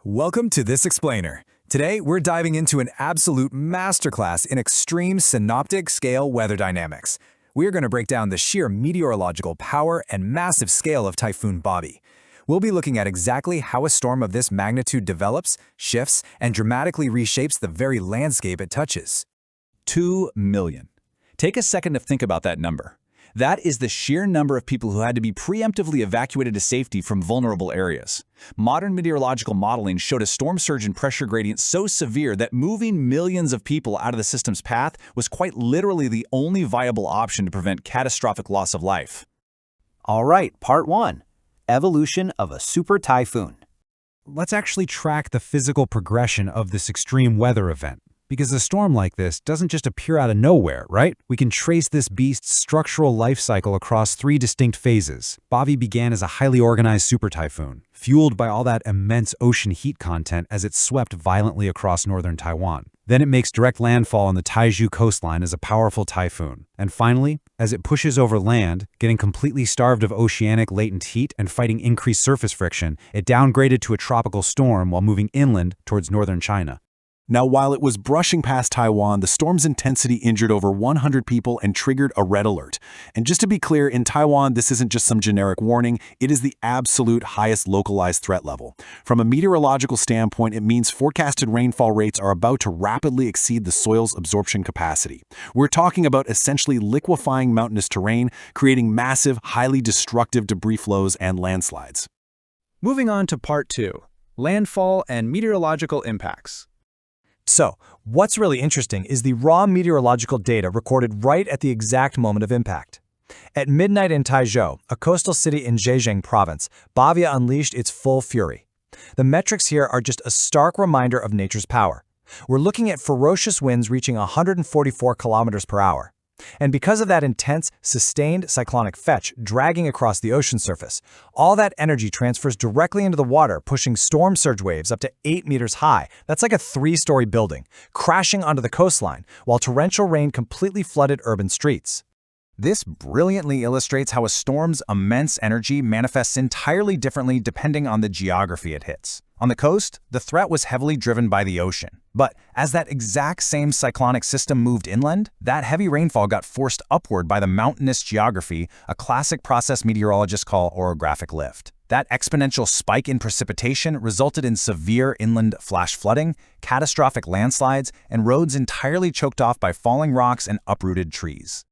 Welcome to This Explainer. Today, we're diving into an absolute masterclass in extreme synoptic scale weather dynamics. We're going to break down the sheer meteorological power and massive scale of Typhoon Bavi. We'll be looking at exactly how a storm of this magnitude develops, shifts, and dramatically reshapes the very landscape it touches. 2 million. Take a second to think about that number. That is the sheer number of people who had to be preemptively evacuated to safety from vulnerable areas. Modern meteorological modeling showed a storm surge and pressure gradient so severe that moving millions of people out of the system's path was quite literally the only viable option to prevent catastrophic loss of life. All right, part 1. Evolution of a super typhoon. Let's actually track the physical progression of this extreme weather event. Because a storm like this doesn't just appear out of nowhere, right? We can trace this beast's structural life cycle across 3 distinct phases. Bavi began as a highly organized super typhoon, fueled by all that immense ocean heat content as it swept violently across northern Taiwan. Then it makes direct landfall on the Taizhou coastline as a powerful typhoon. And finally, as it pushes over land, getting completely starved of oceanic latent heat and fighting increased surface friction, it downgraded to a tropical storm while moving inland towards northern China. Now, while it was brushing past Taiwan, the storm's intensity injured over 100 people and triggered a red alert. And just to be clear, in Taiwan, this isn't just some generic warning, it is the absolute highest localized threat level. From a meteorological standpoint, it means forecasted rainfall rates are about to rapidly exceed the soil's absorption capacity. We're talking about essentially liquefying mountainous terrain, creating massive, highly destructive debris flows and landslides. Moving on to part 2, landfall and meteorological impacts. So, what's really interesting is the raw meteorological data recorded right at the exact moment of impact. At midnight in Taizhou, a coastal city in Zhejiang province, Bavi unleashed its full fury. The metrics here are just a stark reminder of nature's power. We're looking at ferocious winds reaching 144 kilometers per hour. And because of that intense, sustained cyclonic fetch dragging across the ocean surface, all that energy transfers directly into the water, pushing storm surge waves up to 8 meters high. That's like a 3-story building, crashing onto the coastline, while torrential rain completely flooded urban streets. This brilliantly illustrates how a storm's immense energy manifests entirely differently depending on the geography it hits. On the coast, the threat was heavily driven by the ocean. But as that exact same cyclonic system moved inland, that heavy rainfall got forced upward by the mountainous geography, a classic process meteorologists call orographic lift. That exponential spike in precipitation resulted in severe inland flash flooding, catastrophic landslides, and roads entirely choked off by falling rocks and uprooted trees.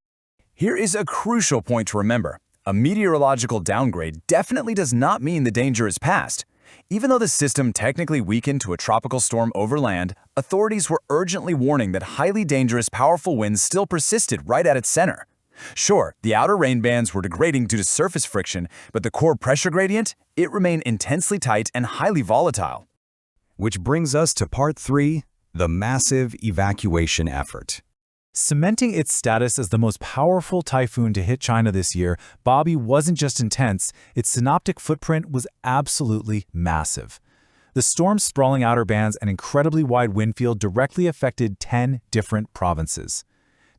Here is a crucial point to remember. A meteorological downgrade definitely does not mean the danger is past. Even though the system technically weakened to a tropical storm over land, authorities were urgently warning that highly dangerous, powerful winds still persisted right at its center. Sure, the outer rain bands were degrading due to surface friction, but the core pressure gradient, it remained intensely tight and highly volatile. Which brings us to part 3, the massive evacuation effort. Cementing its status as the most powerful typhoon to hit China this year, Bavi wasn't just intense, its synoptic footprint was absolutely massive. The storm's sprawling outer bands and incredibly wide wind field directly affected 10 different provinces.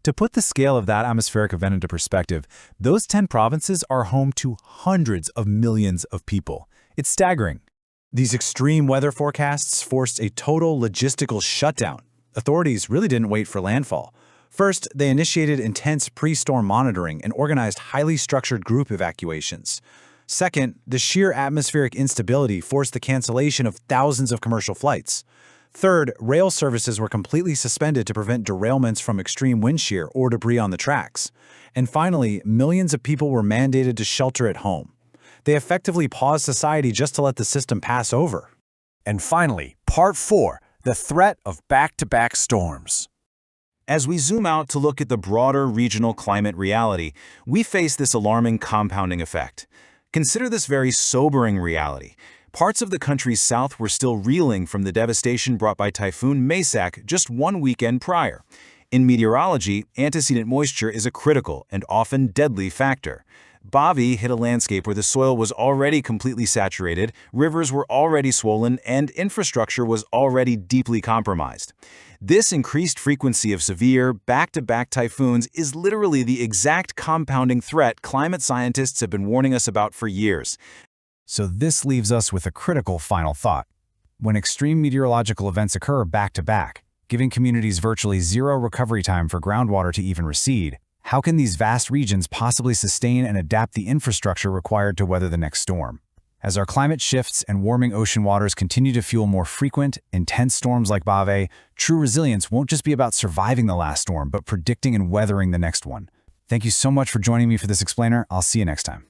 To put the scale of that atmospheric event into perspective, those 10 provinces are home to hundreds of millions of people. It's staggering. These extreme weather forecasts forced a total logistical shutdown. Authorities really didn't wait for landfall. First, they initiated intense pre-storm monitoring and organized highly structured group evacuations. Second, the sheer atmospheric instability forced the cancellation of thousands of commercial flights. Third, rail services were completely suspended to prevent derailments from extreme wind shear or debris on the tracks. And finally, millions of people were mandated to shelter at home. They effectively paused society just to let the system pass over. And finally, part 4, the threat of back-to-back storms. As we zoom out to look at the broader regional climate reality, we face this alarming compounding effect. Consider this very sobering reality. Parts of the country's south were still reeling from the devastation brought by Typhoon Maysak just one weekend prior. In meteorology, antecedent moisture is a critical and often deadly factor. Bavi hit a landscape where the soil was already completely saturated, rivers were already swollen, and infrastructure was already deeply compromised. This increased frequency of severe, back-to-back typhoons is literally the exact compounding threat climate scientists have been warning us about for years. So this leaves us with a critical final thought. when extreme meteorological events occur back-to-back, giving communities virtually zero recovery time for groundwater to even recede, how can these vast regions possibly sustain and adapt the infrastructure required to weather the next storm? As our climate shifts and warming ocean waters continue to fuel more frequent, intense storms like Bavi, true resilience won't just be about surviving the last storm, but predicting and weathering the next one. Thank you so much for joining me for this explainer. I'll see you next time.